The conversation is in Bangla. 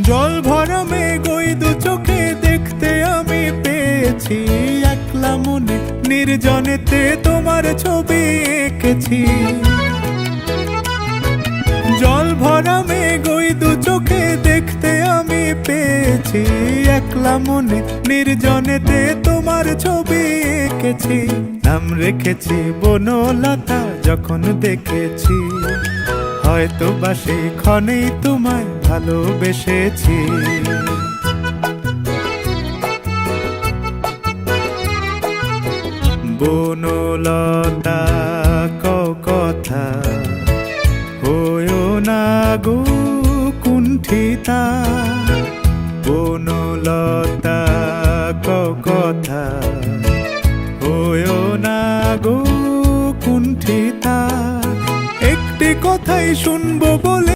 জল ভরা মেঘ ওই দু চোখে দেখতে আমি পেয়েছি, একলা মনে নির্জনেতে তোমার ছবি এঁকেছি। জল ভরা মেঘ ওই দু চোখে দেখতে আমি পেয়েছি, একলা মনে নির্জনেতে তোমার ছবি এঁকেছি। নাম রেখেছি বনলতা যখন দেখেছি, হয়তো বা সেই ক্ষণেই তোমায় ভালোবেসেছি। বনলতা কথা হয়ো না গো কুণ্ঠিতা, বনলতা কথা হয়ো না গো কুণ্ঠিতা। একটি কথাই শুনবো বলে